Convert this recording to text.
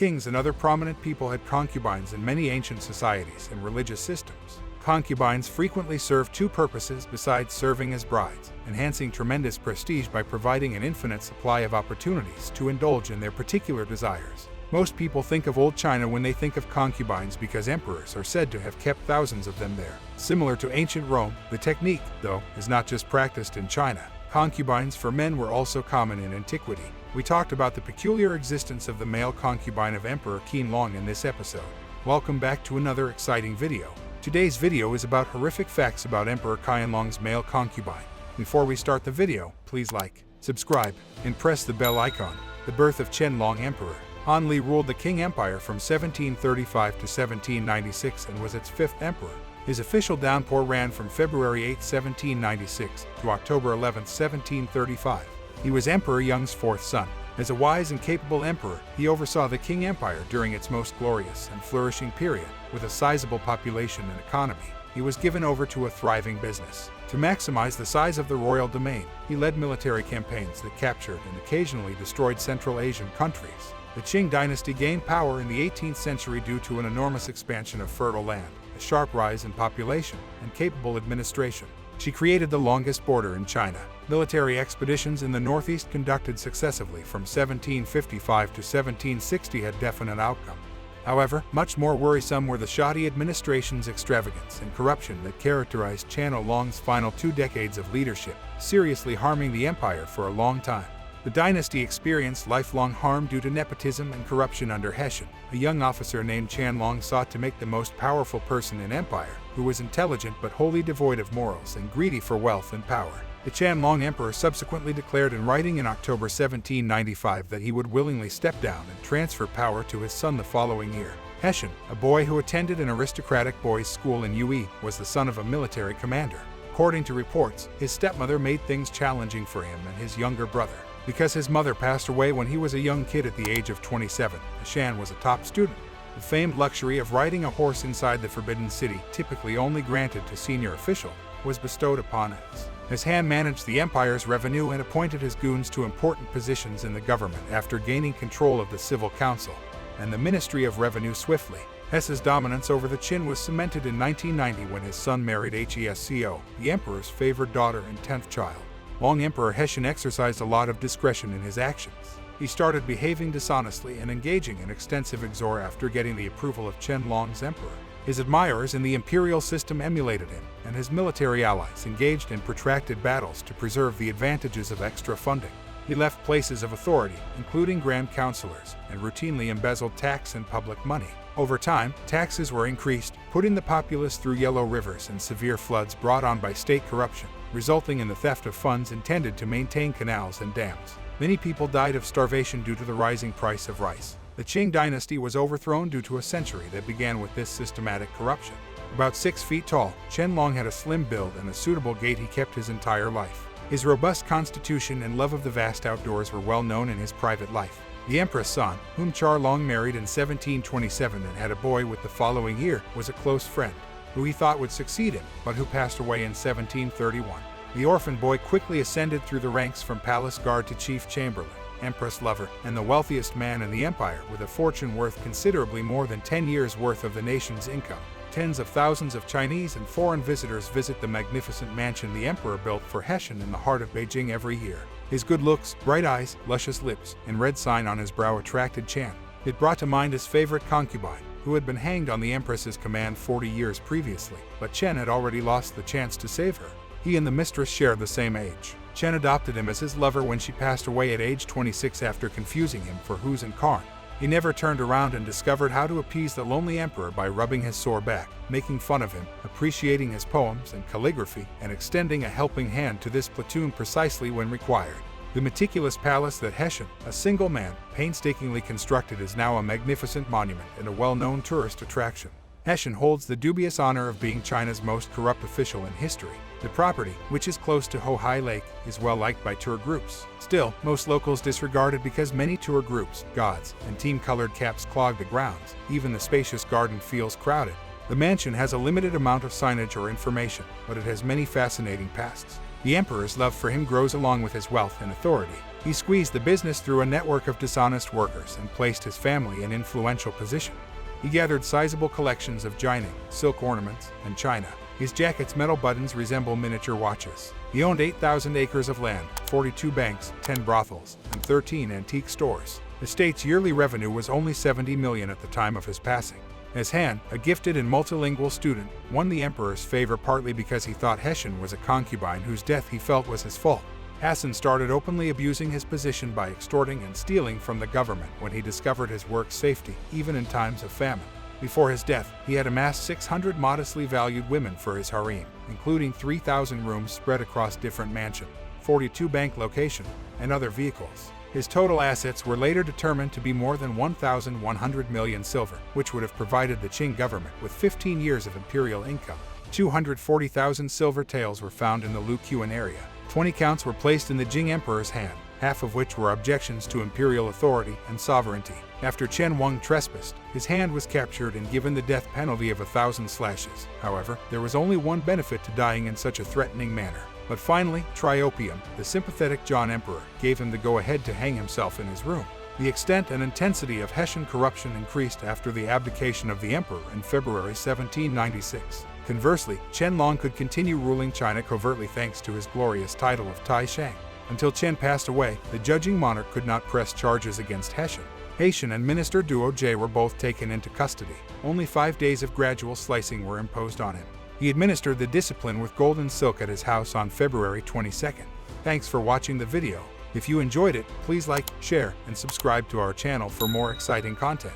Kings and other prominent people had concubines in many ancient societies and religious systems. Concubines frequently served two purposes besides serving as brides, enhancing tremendous prestige by providing an infinite supply of opportunities to indulge in their particular desires. Most people think of old China when they think of concubines because emperors are said to have kept thousands of them there. Similar to ancient Rome, the technique, though, is not just practiced in China. Concubines for men were also common in antiquity. We talked about the peculiar existence of the male concubine of Emperor Caen Long in this episode. Welcome back to another exciting video. Today's video is about horrific facts about Emperor Caen Long's male concubine. Before we start the video, please like, subscribe, and press the bell icon. The birth of Qianlong Emperor. Han Li ruled the Qing Empire from 1735 to 1796 and was its fifth emperor. His official downpour ran from February 8, 1796 to October 11, 1735. He was Emperor Yong's fourth son. As a wise and capable emperor, he oversaw the Qing Empire during its most glorious and flourishing period. With a sizable population and economy, he was given over to a thriving business. To maximize the size of the royal domain, he led military campaigns that captured and occasionally destroyed Central Asian countries. The Qing dynasty gained power in the 18th century due to an enormous expansion of fertile land, a sharp rise in population, and capable administration. She created the longest border in China. Military expeditions in the northeast conducted successively from 1755 to 1760 had definite outcome. However, much more worrisome were the shoddy administration's extravagance and corruption that characterized Qianlong's final 2 decades of leadership, seriously harming the empire for a long time. The dynasty experienced lifelong harm due to nepotism and corruption under Heshen. A young officer named Qianlong sought to make the most powerful person in empire, who was intelligent but wholly devoid of morals and greedy for wealth and power. The Qianlong emperor subsequently declared in writing in October 1795 that he would willingly step down and transfer power to his son the following year. Heshen, a boy who attended an aristocratic boys' school in Yue, was the son of a military commander. According to reports, his stepmother made things challenging for him and his younger brother. Because his mother passed away when he was a young kid at the age of 27, Heshen was a top student. The famed luxury of riding a horse inside the Forbidden City, typically only granted to senior officials, was bestowed upon us. Heshen managed the empire's revenue and appointed his goons to important positions in the government after gaining control of the civil council and the Ministry of Revenue swiftly. Hes's dominance over the Qin was cemented in 1990 when his son married Hesco, the emperor's favored daughter and 10th child. Long Emperor Heshen exercised a lot of discretion in his actions. He started behaving dishonestly and engaging in extensive exor after getting the approval of Qianlong's emperor. His admirers in the imperial system emulated him, and his military allies engaged in protracted battles to preserve the advantages of extra funding. He left places of authority, including grand councilors, and routinely embezzled tax and public money. Over time, taxes were increased, putting the populace through yellow rivers and severe floods brought on by state corruption, resulting in the theft of funds intended to maintain canals and dams. Many people died of starvation due to the rising price of rice. The Qing dynasty was overthrown due to a century that began with this systematic corruption. About 6 feet tall, Qianlong had a slim build and a suitable gait he kept his entire life. His robust constitution and love of the vast outdoors were well known in his private life. The Empress San, whom Qianlong married in 1727 and had a boy with the following year, was a close friend, who he thought would succeed him, but who passed away in 1731. The orphan boy quickly ascended through the ranks from palace guard to chief chamberlain, empress lover, and the wealthiest man in the empire, with a fortune worth considerably more than 10 years' worth of the nation's income. Tens of thousands of Chinese and foreign visitors visit the magnificent mansion the emperor built for Heshen in the heart of Beijing every year. His good looks, bright eyes, luscious lips, and red sign on his brow attracted Qian. It brought to mind his favorite concubine, who had been hanged on the empress's command 40 years previously, but Qian had already lost the chance to save her. He and the mistress shared the same age. Qian adopted him as his lover when she passed away at age 26 after confusing him for Heshen Caen. He never turned around and discovered how to appease the lonely emperor by rubbing his sore back, making fun of him, appreciating his poems and calligraphy, and extending a helping hand to this platoon precisely when required. The meticulous palace that Heshen, a single man, painstakingly constructed is now a magnificent monument and a well-known tourist attraction. Heshen holds the dubious honor of being China's most corrupt official in history. The property, which is close to Hohai Lake, is well liked by tour groups. Still, most locals disregard it because many tour groups, gods, and team-colored caps clog the grounds. Even the spacious garden feels crowded. The mansion has a limited amount of signage or information, but it has many fascinating pasts. The emperor's love for him grows along with his wealth and authority. He squeezed the business through a network of dishonest workers and placed his family in influential position. He gathered sizable collections of jining, silk ornaments, and china. His jacket's metal buttons resemble miniature watches. He owned 8,000 acres of land, 42 banks, 10 brothels, and 13 antique stores. The state's yearly revenue was only 70 million at the time of his passing. Heshen, a gifted and multilingual student, won the emperor's favor partly because he thought Heshen was a concubine whose death he felt was his fault. Heshen started openly abusing his position by extorting and stealing from the government when he discovered his work's safety, even in times of famine. Before his death, he had amassed 600 modestly valued women for his harem, including 3,000 rooms spread across different mansions, 42 bank locations, and other vehicles. His total assets were later determined to be more than 1,100 million silver, which would have provided the Qing government with 15 years of imperial income. 240,000 silver taels were found in the Luqian area. 20 counts were placed in the Jing emperor's hand, half of which were objections to imperial authority and sovereignty. After Qianlong trespassed, his hand was captured and given the death penalty of 1,000 slashes. However, there was only one benefit to dying in such a threatening manner. But finally, Triopium, the sympathetic John Emperor, gave him the go-ahead to hang himself in his room. The extent and intensity of Heshen corruption increased after the abdication of the emperor in February 1796. Conversely, Qianlong could continue ruling China covertly thanks to his glorious title of Tai Shang. Until Qian passed away, the judging monarch could not press charges against Heshen. Heshen and Minister Duo Jie were both taken into custody. Only 5 days of gradual slicing were imposed on him. He administered the discipline with golden silk at his house on February 22nd. Thanks for watching the video. If you enjoyed it, please like, share, and subscribe to our channel for more exciting content.